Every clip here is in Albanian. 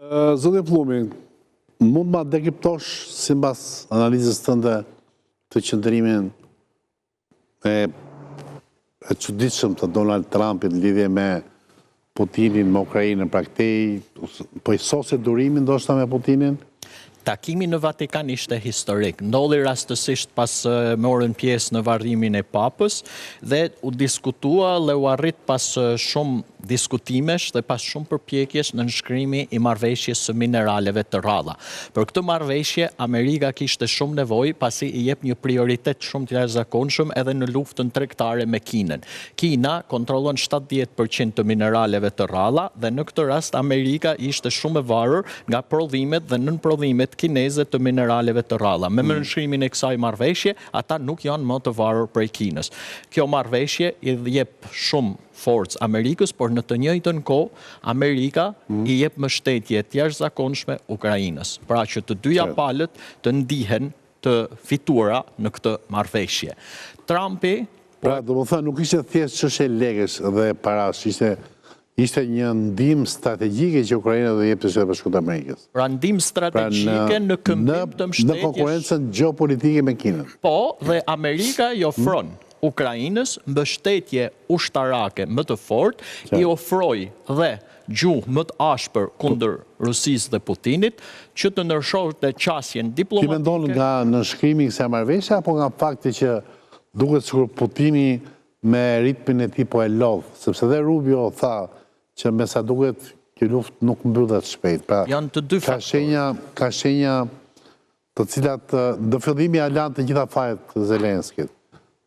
Zoti Pllumi, mund ma dekriptosh sipas analizës tënde të qëndrimin e çuditshëm të Donald Trumpit në lidhje me Putinin, me Ukrainën, pra këtej, po i sose durimin ndoshta me Putinin? Takimi në Vatikan ishte historik. Ndodhi rastësisht pas morën pjesë në varrimin e Papës dhe u diskutua dhe u arrit pas shumë diskutimesh dhe pas shumë përpjekjesh në nënshkrimi i marrëveshjes së mineraleve të rralla. Për këtë marrëveshje Amerika kishte shumë nevojë pasi i jep një prioritet shumë të jashtëzakonshëm edhe në luftën tregtare me Kinën. Kina kontrollon 70% të mineraleve të rralla dhe në këtë rast Amerika ishte shumë e varur nga prodhimet dhe nënprodhimet kineze të mineraleve të rralla. Me nënshkrimin e kësaj marrëveshje, ata nuk janë më të varur prej Kinës. Kjo marrëveshje i jep shumë forcë Amerikës, por në të njëjtën kohë Amerika i jep mbështetje të jashtëzakonshme Ukrainës. Pra që të dyja palët të ndihen të fituara në këtë marrëveshje. Trumpi, pra domethënë nuk ishte thjesht çështje lekësh dhe parash, ishte një ndihmë strategjike që Ukraina do jepte Shtetet Bashkuara të Amerikës. Pra ndihmë strategjike në këmbim të mbështetjes. Në konkurrencën gjeopolitike me Kinën. Po, dhe Amerika i ofron Ukrainës mbështetje ushtarake më të fortë, i ofroi dhe gjuhë më të ashpër kundër Rusisë dhe Putinit, që të ndërshonte qasjen diplomatike. Ti mendon nga nënshkrimi i kësaj marrëveshje apo nga fakti që duket sikur Putini me ritmin e tij po e lodh, sepse dhe Rubio tha që me sa duket kjo luftë nuk mbyllet shpejt. Pra, janë të dy faktorë. Ka shenja të cilat në fillim ja lanë të gjitha fajet të Zelenskit.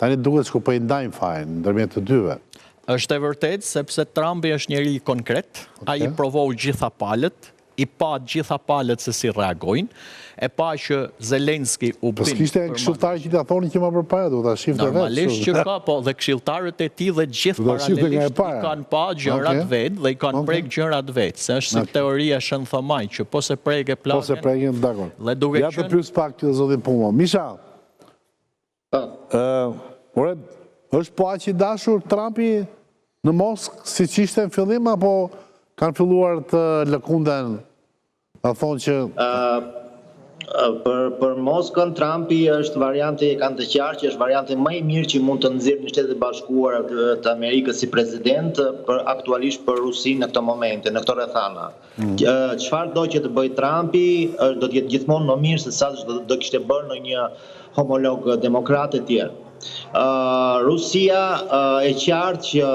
Tani duket sikur po i ndajnë fajen ndërmjet të dyve. Është e vërtetë sepse Trumpi është njeri konkret, ai provoi gjitha palët, i pa gjitha palët se si reagojnë, e pa që Zelenski u bin. Po s'kishte këshilltarë që t'a thonin që më përpara, do t'a shifte vetë. Normalisht që ka, po dhe këshilltarët e tij dhe gjithë paralelisht i kanë pa gjërat vetë dhe i kanë prek gjërat vetë, se është si teoria Shën Thomaj, që po se prek e plaken. Po se preken, dakor. Dhe duke ja të pyes pak të zotin Puma. Misha, është po aq i dashur Trumpi në Moskë siç ishte në fillim apo kanë filluar të lëkunden, a thonë që... Për Moskën, Trumpi është varianti, kanë të qartë që është varianti më i mirë që mund të nxjerrë në Shtetet Bashkuara të Amerikës si president, aktualisht për Rusinë në këto momente, në këto rrethana. Çfarë do që të bëjë Trumpi, do të jetë gjithmonë më mirë se sa do kishte bërë në një homolog demokrat e tjerë. Rusia e qartë që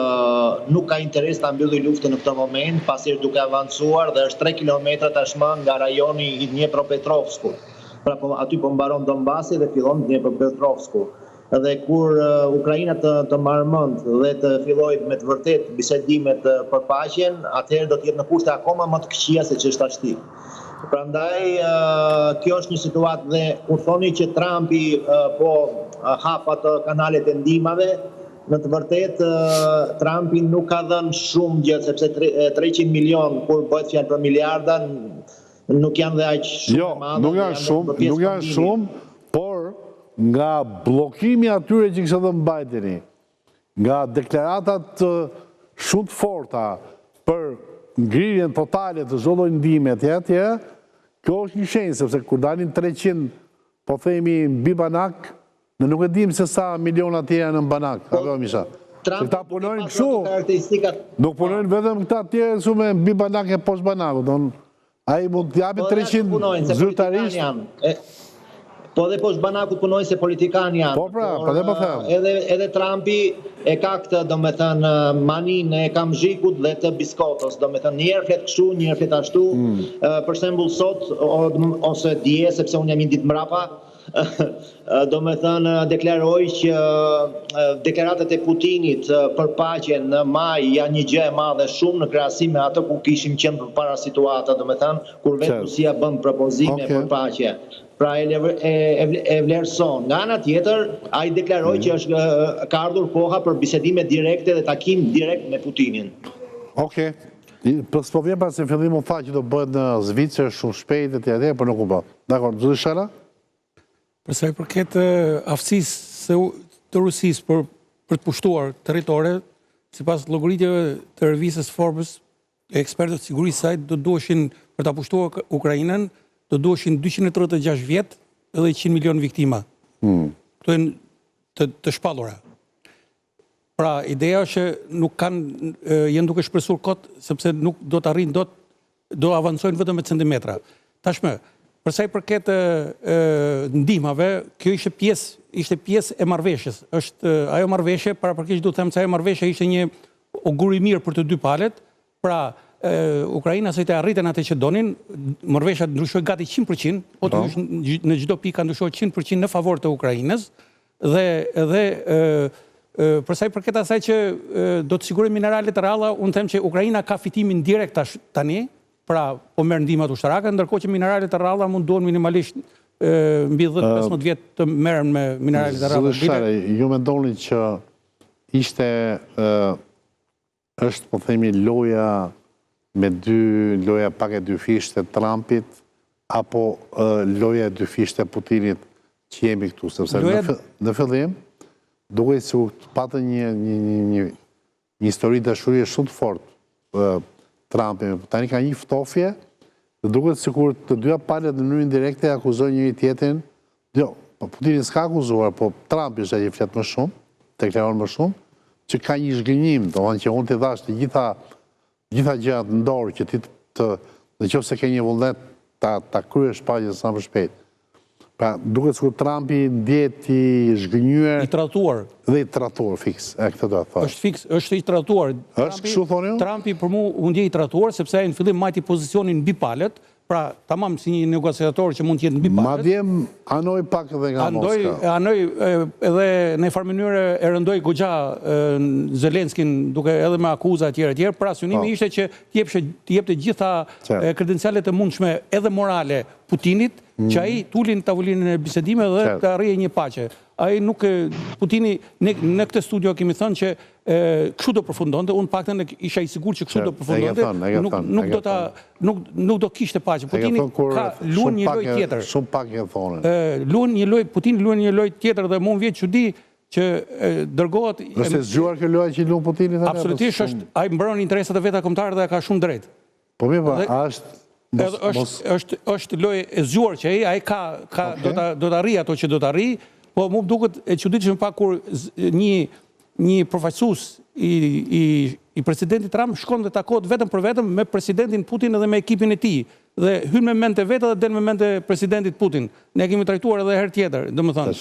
nuk ka interes të mbylli luftën në këtë moment, pasi është duke avancuar dhe është 3 kilometra tashmë nga rajoni i Dnjepropetrovsku. Pra aty po mbaron Donbasi dhe fillon Dnjepropetrovsku. Dhe kur Ukraina të marrë mend dhe të fillojë me të vërtet bisedimet për paqen, atëherë do të jetë në kushte akoma më të këqija se ç'është tashti. Prandaj kjo është një situatë dhe kur thoni që Trumpi po hap ato kanalet e ndihmave, në të vërtetë Trumpi nuk ka dhënë shumë gjë, sepse 300 milion kur bëhet fjalë për miliarda nuk janë dhe aq shumë. Jo, nuk janë shumë, por nga bllokimi atyre që kishte dhënë Bideni, nga deklaratat shumë të forta për ngrirjen totale të çdo lloji ndihme etj, kjo është një shenjë, sepse kur dalin 300, po themi mbi banak, ne nuk e dim se sa miliona të tjera në banak, apo Misha. Këta punojnë kështu, nuk punojnë vetëm këta të tjerë kështu me mbi banak e poshtë banakut, ai mund të japi 300 zyrtarisht. Po dhe poshtë banakut punojnë se politikanë janë. Po pra, po dhe po them. Edhe Trumpi e ka këtë, domethënë, maninë e kamzhikut dhe të biskotës, domethënë një herë flet kështu, një herë flet ashtu. Për shembull sot ose dje, sepse unë jam një ditë mbrapa, domethënë deklaroi që deklaratat e Putinit për paqen në maj janë një gjë e madhe shumë në krahasim me ato ku kishim qenë përpara situata, domethënë kur vetë Rusia bën propozime për paqe. Pra e vlerëson. Nga ana tjetër, ai deklaroi që ka ardhur koha për bisedime direkte dhe takim direkt me Putinin. Okej. Po s'po vjen pas se fillim u tha që do bëhet në Zvicër shumë shpejt etj, por nuk u bë. Dakor, zoti Shala? Për sa i përket aftësisë të Rusisë për të pushtuar territore, sipas llogaritjeve të revistës Forbes, ekspertët sigurisë saj do duheshin për ta pushtuar Ukrainën, do duheshin 236 vjet edhe 100 milion viktima. Këto janë të shpallura. Pra, ideja është që nuk janë duke shpresur kot, sepse nuk do të arrijnë dot, do avancojnë vetëm me centimetra. Tashmë, për sa i përket ndihmave, kjo ishte pjesë e marrëveshjes. Është ajo marrëveshje, parapërkish do të them se ajo marrëveshje ishte një augur i mirë për të dy palët. Pra, Ukraina se të arritën atë që donin, marrëveshja ndryshoi gati 100%, po të në çdo pikë ndryshoi 100% në favor të Ukrainës dhe për sa i përket asaj që do të sigurojë minerale të rralla, unë them që Ukraina ka fitimin direkt tani, pra po merr ndihmat ushtarake, ndërkohë që mineralet të rralla mundohen minimalisht mbi 10-15 vjet të merren me mineralet të rralla. Zëveshare, ju mendoni që ishte është po themi loja pak e dy fishte Trumpit apo loja e dy fishte Putinit që jemi këtu, sepse në fillim duhet se patën një histori dashurie shumë të fortë Trumpi, tani ka një ftofje, dhe duket sikur të dyja palët në mënyrë indirekte akuzojnë njëri tjetrin. Jo, Putini s'ka akuzuar, po Trumpi është ai që flet më shumë, deklaron më shumë, që ka një zhgënjim, domethënë që unë t'i dash të gjitha gjërat në dorë që ti nëse ke një vullnet ta kryesh paqen sa më shpejt. Pra, duket sikur Trumpi ndjet i zhgënjur, i tratuar. Dhe i tratuar fiks, këtë do të thosh. Është fiks, është i tratuar. Është kështu thoni ju? Trumpi për mua u ndjej i tratuar sepse ai në fillim majti pozicionin mbi palët, pra tamam si një negociator që mund të jetë mbi palët. Madje anoj pak edhe nga Moska. Anoj edhe në farë mënyrë e rëndoi goxha Zelenskin duke edhe me akuza etj. Pra synimi ishte që të jepte gjitha kredencialet e mundshme edhe morale Putinit, që ai tulin tavolinën e bisedimeve dhe të arrijë një paqe. Ai nuk Putini në këtë studio kemi thënë që kështu do përfundonte, unë paktën isha i sigurt që kështu do përfundonte, nuk do kishte paqe. Putini ka luan një lojë tjetër. Shumë pak e thonë. Putini luan një lojë tjetër dhe mua më vjen çudi që dërgohet. Është zgjuar kjo lojë që luan Putini tani? Absolutisht është, ai mbron interesat e veta kombëtare dhe ka shumë drejt. Po mirë, është lojë e zgjuar që ai do të arrijë ato që do të arrijë. Po mu duket e çuditshme pak kur një përfaqësues i presidentit Trump shkon dhe takohet vetëm për vetëm me presidentin Putin edhe me ekipin e tij. Dhe hyn me mend të vetë dhe del me mend të presidentit Putin. Ne kemi trajtuar edhe herë tjetër, domethënë.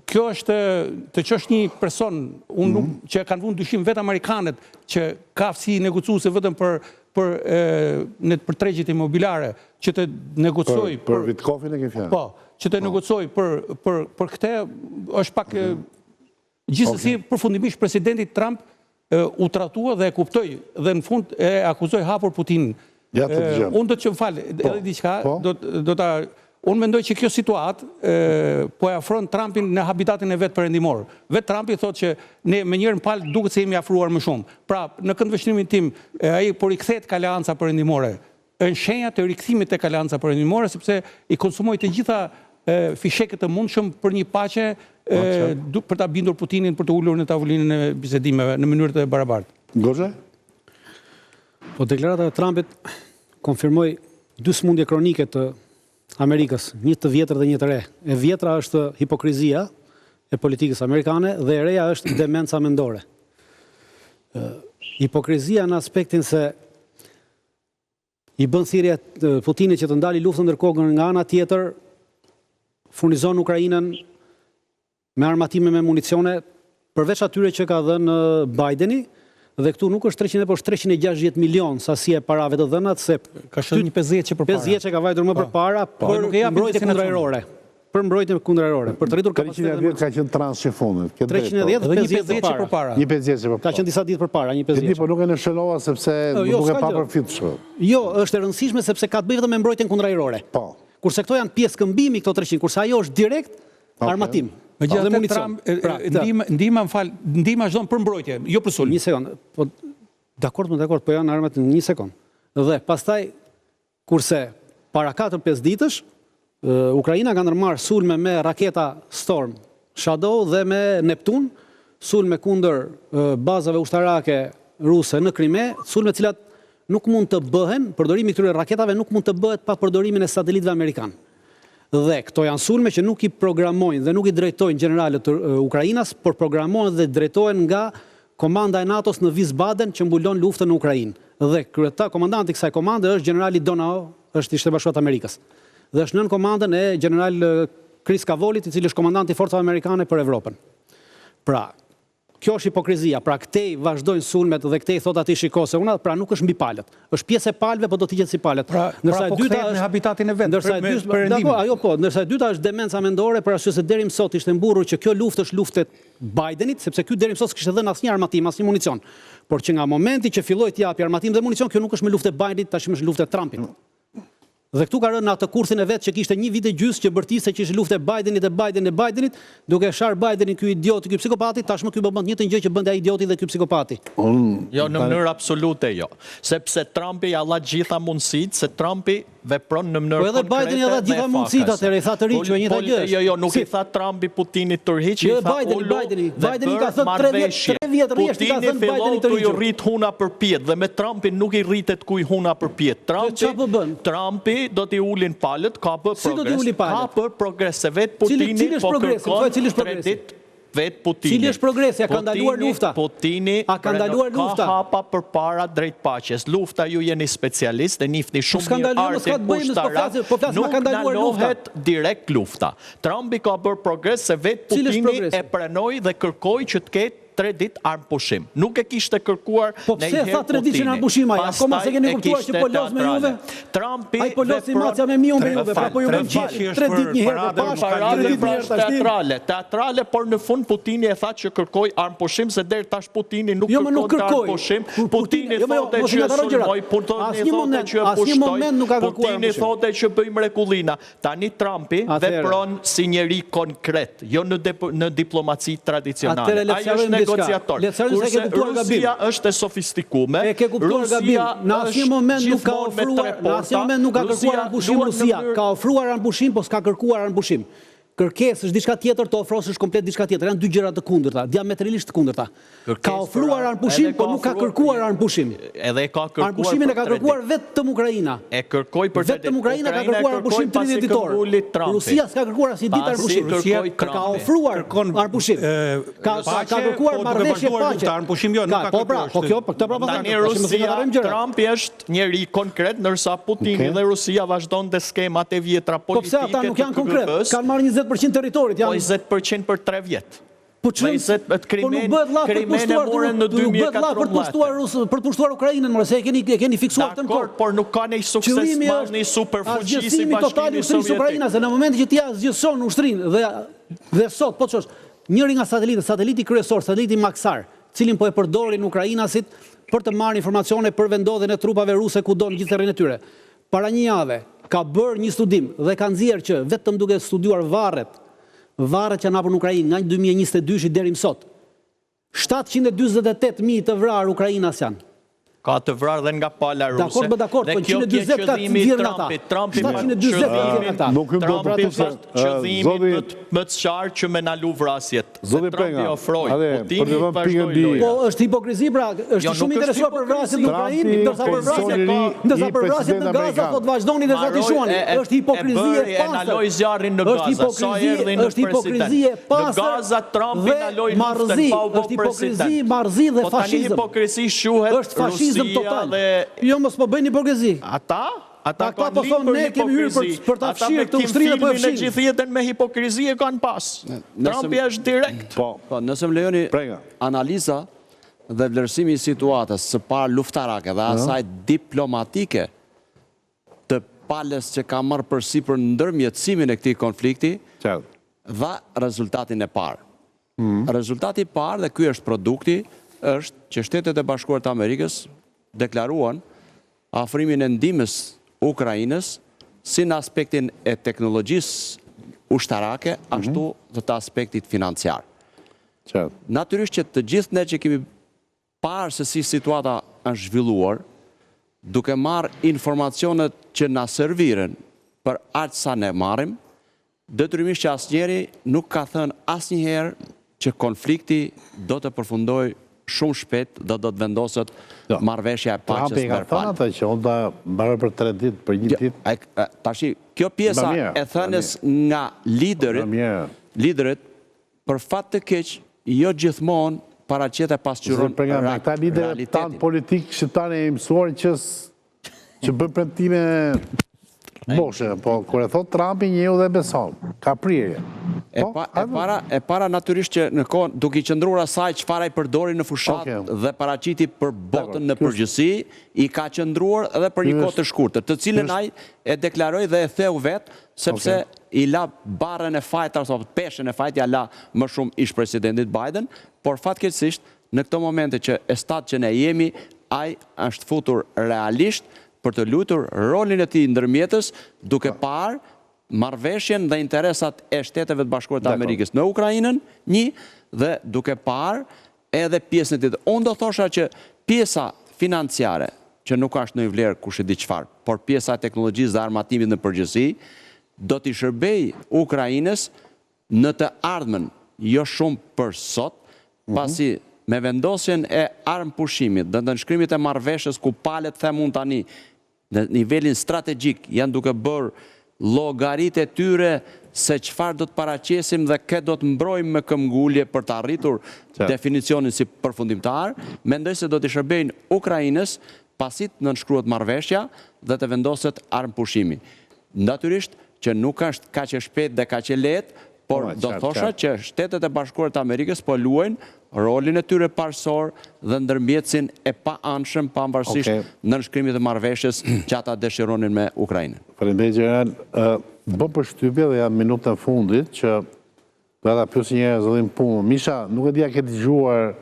Kjo është të qosh një person që kanë vënë dyshim vetë amerikanët që ka aftësi negociuese vetëm për tregjet imobiliare, që të negocoj për Vitkofin e ke fjalë. Po, që të negocoj për këtë është pak gjithsesi përfundimisht presidenti Trump u tratua dhe e kuptoi dhe në fund e akuzoi hapur Putinin. Unë do të më fal, edhe diçka unë mendoj që kjo situatë po e afron Trumpin në habitatin e vetë perëndimor. Vetë Trumpi thotë që ne me njërin palë duket se jemi afruar më shumë. Pra, në këndvështrimin tim, ai po rikthehet ka aleanca perëndimore. Është shenja të rikthimit tek aleanca perëndimore sepse i konsumoi të gjitha fishekët e mundshëm për një paqe për ta bindur Putinin për të ulur në tavolinën e bisedimeve në mënyrë të barabartë. Goxha? Po deklarata e Trumpit konfirmoi dy smundje kronike të Amerikës, një të vjetër dhe një të re. E vjetra është hipokrizia e politikës amerikane dhe e reja është demenca mendore. Hipokrizia në aspektin se i bën thirrje Putinit që të ndali luftën, ndërkohë nga ana tjetër furnizon Ukrainën me armatime me municione, përveç atyre që ka dhënë Bideni. Dhe këtu nuk është 300, po është 360 milion sasi e parave të dhënat, se ka shënë një 50 që përpara. 50 që ka vajtur më përpara për mbrojtje kundërajrore. Për mbrojtje kundërajrore, për të rritur kapacitetin. 310 ka qenë transhi fundit. 310 dhe 50 që përpara. Një 50 që përpara. Ka qenë disa ditë përpara, një 50. Po nuk e në shënova sepse nuk e pa përfitshme. Jo, është e rëndësishme sepse ka të bëjë vetëm me mbrojtjen kundërajrore. Po. Kurse këto janë pjesë këmbimi këto 300, kurse ajo është direkt armatim. Megjithatë Trump ndihma çdo për mbrojtje, jo për sulm. Një sekond. Po dakord, po janë armat një sekond. Dhe pastaj kurse para 4-5 ditësh Ukraina ka ndërmarrë sulme me raketa Storm Shadow dhe me Neptun, sulme kundër bazave ushtarake ruse në Krime, sulme të cilat nuk mund të bëhen, përdorimi këtyre raketave nuk mund të bëhet pa përdorimin e satelitëve amerikan. Dhe këto janë sulme që nuk i programojnë dhe nuk i drejtojnë generalët të Ukrajinas, por programojnë dhe drejtojnë nga komanda e NATO-s në Wiesbaden që mbulon luftën në Ukrajinë. Dhe komandanti kësaj komande është generali Donao, është i Shtetit Bashkuar të Amerikës. Dhe është nën komandën e general Chris Cavolit, i cili është komandanti i forcave amerikane për Evropën. Pra, kjo është hipokrizia, pra këtej vazhdojnë sulmet dhe këtej thot ati shiko se una, pra nuk është mbi palët. Është pjesë e palëve, po do t'i qetë si palët. Pra po kthehet në habitatin e vet, ndërsa e dyta është demenca mendore, për arsye se deri më sot ishte mburur që kjo luftë është luftë e Bidenit, sepse ky deri më sot s'kishte dhënë asnjë armatim, asnjë municion. Por që nga momenti që filloi të japi armatim dhe municion, kjo nuk është me luftë e Bidenit, tashmë është luftë e Trumpit. Dhe këtu ka rënë në atë kurthin e vet që kishte një vit e gjysmë që bërtiste që ishte luftë e Bidenit, duke shar Bidenin ky idioti, ky psikopati, tashmë ky bën njëjtën gjë që bënte ai idioti dhe ky psikopati. Jo, në mënyrë absolute jo. Sepse Trumpi ja dha gjitha mundësitë, se Trumpi vepron në mënyrë konkrete. Po edhe Bideni ja dha gjitha mundësitë atëherë, i tha të riqë e njëjta gjë. Jo, nuk i tha Trumpi Putinit të riqë, i tha Bideni ka thënë 3 vjet rresht, i ka thënë Bideni të riqë. Putini rrit huna për pjetë dhe me Trumpin nuk i rritet kuj huna për pjetë. Trumpi do t'i ulin palët, ka për progres, se vetë Putini po kërkon kredit vetë Putini. Cili është progresi? A ka ndaluar lufta? Putini ka hapa për para drejt paqes. Lufta ju jeni specialist, e njifni shumë mirë artin pushtarak, nuk ndalohet direkt lufta. Trumpi ka bërë progres se vetë Putini e prenoj dhe kërkoj që të ketë 3 ditë armpushim. Nuk e kishte kërkuar po pse tha 3 ditë armpushim ai? Akoma se keni kuptuar që po los me juve? Trumpi ai po los macja me miun me juve, pra po ju vjen 3 ditë një herë pas, 3 ditë herë teatrale, por në fund Putini e tha që kërkoi armpushim se deri tash Putini nuk kërkon armpushim. Putini thotë që sulmoi, Putini thotë që pushtoi, Putini thotë që bëj mrekullina. Tani Trumpi vepron si njeri konkret, jo në diplomaci tradicionale. Ai është negociator. Kurse Rusia është e sofistikume, Rusia në asnjë moment nuk ka kërkuar armpushim Rusia. Ka ofruar armpushim, po s'ka kërkuar armpushim. Kërkesë është diçka tjetër, të ofrosh është komplet diçka tjetër. Janë dy gjëra të kundërta, diametralisht të kundërta. Ka ofruar armpushim, po nuk ka kërkuar armpushim. Armpushimin e ka kërkuar vetëm Ukraina. E kërkoi për vetëm Ukraina ka kërkuar armpushim 30 ditor. Rusia s'ka kërkuar asnjë ditë armpushim. Rusia ka ofruar armpushim. Ka kërkuar marrëveshje paqe. Armpushim jo, nuk ka kërkuar. Po kjo, këtë pra tani Rusia, Trumpi është njeri konkret, ndërsa Putini dhe Rusia vazhdojnë skemat e vjetra politike. Po pse ata nuk janë konkret? Kanë marrë 20% territorit. Po 20% për 3 vjetë. Po nuk bëhet llah për të pushtuar Ukrainën, more se e keni fiksuar këtë kohë. Por nuk ka një sukses madh, një superfuqi si Bashkimi Sovjetik. Se në momentin që ti zgjëson ushtrinë dhe sot, po çosh, njëri nga sateliti kryesor, sateliti Maxar, cilin po e përdorin ukrainasit për të marrë informacione për vendodhjen e trupave ruse kudo në gjithë terrenin e tyre. Para një jave ka bërë një studim dhe ka nxjerrë që vetëm duke studiuar varret që janë hapur në Ukrainë nga 2022 deri më sot, 748.000 të vrarë ukrainas janë. Ka të vrarë dhe nga pala ruse. Dakor, po 140 ka të vjerë ata. 720 ka të vjerë ata. Trumpi është qëllimi më të qartë që me na lu vrasjet. Trumpi ofroi, Putini vazhdoi lojën. Po është hipokrizi, pra, është shumë interesuar për vrasjet në Ukrainë, ndërsa për vrasjet në Gaza thotë vazhdoni dhe zatishuani. Është hipokrizi e pastër. Na loj zjarrin në Gaza, sa erdhi në president. Në Gaza Trumpi na loj luftën pa u bërë president. Është hipokrizi, marrëzi dhe fashizëm. Tani hipokrizi shuhet total. Jo mos po bëjnë hipokrizi. Ata po thonë ne kemi hyrë për ta fshirë të ushtrinë po e fshin. Në gjithë jetën me hipokrizi e kanë pas. Trumpi është direkt. Po, nëse më lejoni analiza dhe vlerësimi i situatës së parë luftarake dhe asaj diplomatike të palës që ka marrë përsipër ndërmjetësimin e këtij konflikti, dha rezultatin e parë. Rezultati i parë, dhe ky është produkti, është që Shtetet e Bashkuara të Amerikës deklaruan afrimin e ndihmës Ukrainës si në aspektin e teknologjisë ushtarake, ashtu dhe të aspektit financiar. Natyrisht që të gjithë ne që kemi parë se si situata është zhvilluar, duke marrë informacionet që na serviren për aq sa ne marrim, detyrimisht që asnjëri nuk ka thënë asnjëherë që konflikti do të përfundojë shumë shpejt do të vendoset marrëveshja e paqes Trumpi ka thënë atë që unë da mbaroj për 3 ditë, për 1 ditë. Tashi, kjo pjesa e thënës nga liderët, për fat të keq, jo gjithmonë paraqet e pasqyron realitetin. Këta liderët tanë politikë shqiptare e mësuar që bën premtime moshe, po kur e thot Trumpi njëu dhe beson, ka prirje. E para natyrisht që në kohën duke i qëndruar asaj çfarë ai përdori në fushat dhe paraqiti për botën në përgjithësi, i ka qëndruar edhe për një kohë të shkurtër, të cilën ai e deklaroi dhe e theu vet, sepse i la barrën e fajt ose peshën e fajt ja la më shumë ish presidentit Biden, por fatkeqësisht në këto momente që e stat që ne jemi, ai është futur realisht për të luajtur rolin e tij ndërmjetës, duke parë marrëveshjen dhe interesat e Shteteve të Bashkuara të Amerikës në Ukrainën, dhe duke parë edhe pjesën e tjetër. Unë do thosha që pjesa financiare, që nuk është në vlerë kush e di çfarë, por pjesa e teknologjisë dhe armatimit në përgjithësi, do t'i shërbej Ukrainës në të ardhmen, jo shumë për sot, pasi me vendosjen e armë pushimit dhe nënshkrimit e marrëveshjes ku palët themun tani në nivelin strategjik janë duke bërë llogarit e tyre se çfarë do të paraqesim dhe këtë do të mbrojmë me këmbgulje për të arritur definicionin si përfundimtar, mendoj se do të shërbejnë Ukrainës pasi të nënshkruhet marrëveshja dhe të vendoset armë pushimi. Natyrisht që nuk është kaq e shpejtë dhe kaq e lehtë, por do thosha që Shtetet e Bashkuara të Amerikës po luajnë rolin e tyre parësor dhe ndërmjetësin e pa-anshëm pavarësisht nënshkrimit të marrëveshjes që ata dëshironin me Ukrainën. Faleminderit Gjeneral, bëm përshtypje dhe jam minutën e fundit që do ta pyes një herë zëllim punë. Misha, nuk e di a ke dëgjuar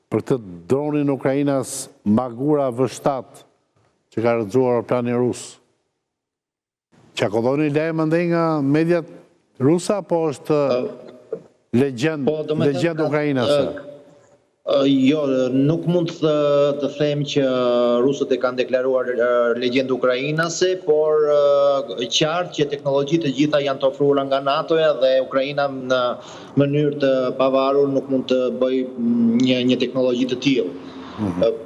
për këtë dronin në Ukrainas Magura V7 që ka rrëzuar aeroplanin rus. Që ka dhënë lajm ndaj nga mediat rusa, po është legjend ukrainase? Jo, nuk mund të them që rusët e kanë deklaruar legjend ukrainase, por qartë që teknologjitë të gjitha janë të ofruara nga NATO-ja dhe Ukraina në mënyrë të pavarur nuk mund të bëjë një teknologji të tillë.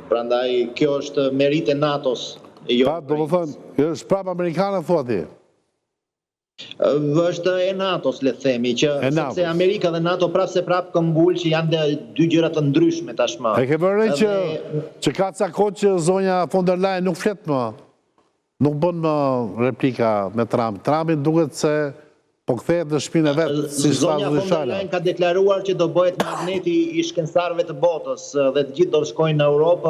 Prandaj kjo është merit e NATO-s. Do të thonë, është prapë amerikane thua ti? është e NATO-s, le të themi, që sepse Amerika dhe NATO prapë këmbgul që janë dy gjëra të ndryshme tashmë. E ke bërë që ka ca kohë që zonja von der Leyen nuk flet më, nuk bën më replika me Trump. Trumpi duket se po kthehet në shtëpinë e vet, si zonja von der Leyen ka deklaruar që do bëhet magneti i shkencëtarëve të botës dhe të gjithë do shkojnë në Europë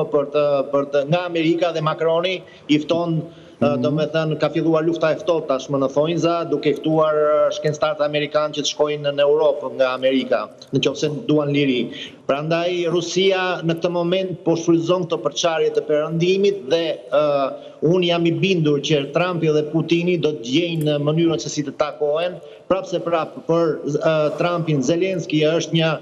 nga Amerika dhe Macroni i fton. Do me thënë, ka filluar lufta e ftohtë tashmë në thonjza, duke ftuar shkencëtarët amerikanë që të shkojnë në Europë nga Amerika, nëse duan liri. Prandaj Rusia në këtë moment po shfrytëzon këtë përçarje të perëndimit dhe unë jam i bindur që Trumpi dhe Putini do të gjejnë mënyrën se si të takohen, prapse për Trumpin Zelenski është një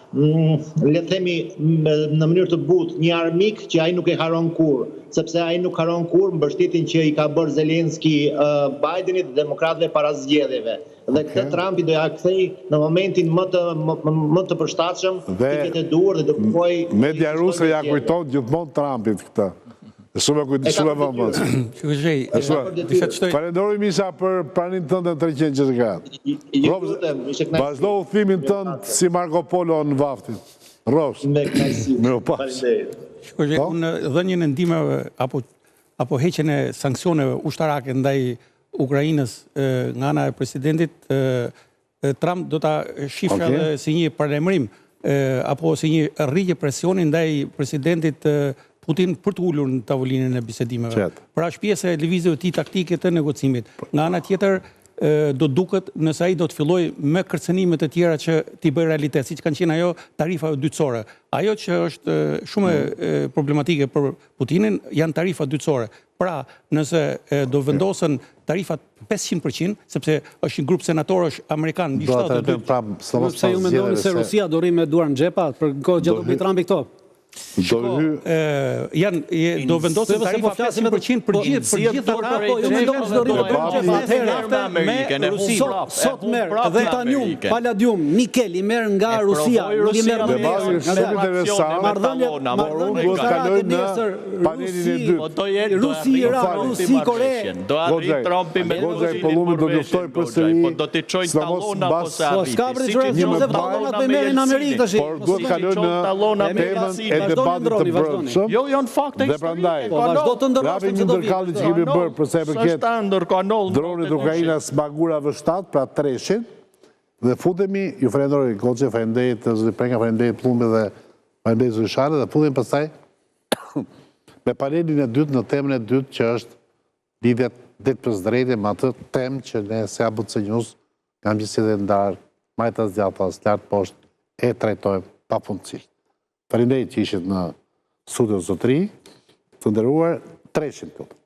le të themi në mënyrë të butë, një armik që ai nuk e haron kurrë, sepse ai nuk haron kurrë mbështetjen që i ka bërë Zelenski Bidenit dhe demokratëve para zgjedhjeve. Dhe këtë Trumpi do ja kthej në momentin më të përshtatshëm, të ketë duhur dhe do kërkoj. Media ruse ja kujton gjithmonë Trumpit këtë. Shumë vëmend. Falenderoj Misha për praninë tënde në 300 gjërgat. Vazhdo udhimin tënd si Marco Polo në vaftin. Ros. Unë dhënien e ndihmave apo heqjen e sanksioneve ushtarake ndaj Ukrainës nga ana e presidentit Trump do ta shifja si një paralajmërim apo si një rrjetje presioni ndaj presidentit Putin për të ulur në tavolinën e bisedimeve. Pra është pjesë e lëvizjeve të tij taktike të negocimit. Nga ana tjetër do duket nëse ai do të fillojë me kërcënime të tjera që t'i bëjë realitet, siç kanë qenë ajo tarifa dytësore. Ajo që është shumë problematike për Putinin janë tarifa dytësore. Pra, nëse do vendosen tarifat 500%, sepse është një grup senatorësh amerikan mbi 72. Sepse ju mendoni se Rusia do rri me duar në xhepa për kohë gjatë Trumpi këto? do vendosen tarifa 50% për gjithë ata ju mendoni se do rritë sot merr titanium, palladium, nikel i merr nga Rusia, nuk i merr duhet kaloj në panelin e dytë. Rusi, Kore. Do arrit Trumpi me do luftoj përsëri. Po do t'i çojnë tallona apo se arrit. S'ka për të çojë Josef tallonat me merrin në Amerikë tash. Por duhet kaloj në temën e debatit të brendshëm. Jo, janë fakte Dhe prandaj, vazhdo të ndërrosh një ndërkallje që kemi bërë për sa i përket ndërkanol dronit Ukrainas Magura V7, pra treshin, dhe futemi, ju falenderoj Goxhe, falenderoj zoti Prenga, falenderoj Plumbi dhe falenderoj zoti Shale, dhe futemi pastaj me panelin e dytë në temën e dytë që është lidhet drejt për drejtë me atë temë që ne se ABC News kam gjithsesi dhe ndar majtas djathtas lart poshtë e trajtojmë pafundësisht. Faleminderit që ishit në studio zotëri, të nderuar, treshin këtu.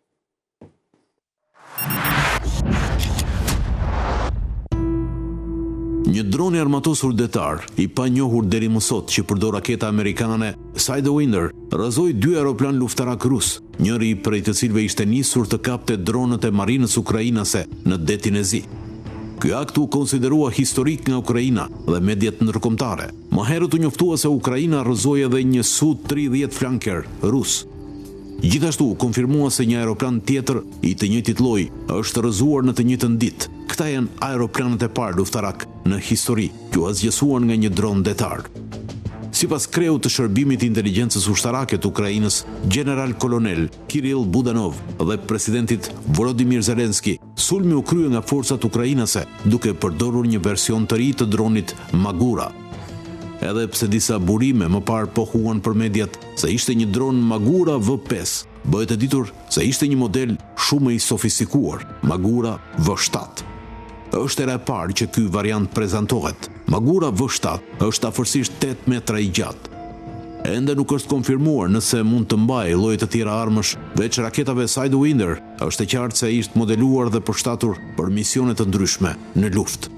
Një dron i armatosur detar, i panjohur deri më sot që përdor raketa amerikane Sidewinder, rrëzoi 2 aeroplan luftarak rus, njëri prej të cilëve ishte nisur të kapte dronët e marinës ukrainase në detin e Zi. Ky akt u konsiderua historik nga Ukraina dhe mediat ndërkombëtare. Më herët u njoftua se Ukraina rrëzoi edhe një Su-30 flanker rus. Gjithashtu konfirmua se një aeroplan tjetër i të njëjtit lloji është rrëzuar në të njëjtën ditë. Këta janë aeroplanet e parë luftarak në histori që u zgjesuan nga një dron detar. Sipas kreut të shërbimit të inteligjencës ushtarake të Ukrainës, general kolonel Kirill Budanov dhe presidentit Volodymyr Zelensky, sulmi u krye nga forcat ukrainase duke përdorur një version të ri të dronit Magura. Edhe pse disa burime më parë pohuan për mediat se ishte një dron Magura V5, bëhet e ditur se ishte një model shumë i sofistikuar, Magura V7. Është era e parë që ky variant prezantohet. Magura V7 është afërsisht 8 metra i gjatë. Ende nuk është konfirmuar nëse mund të mbajë lloje të tjera armësh, veç raketave Sidewinder, është e qartë se ishte modeluar dhe përshtatur për misione të ndryshme në luftë.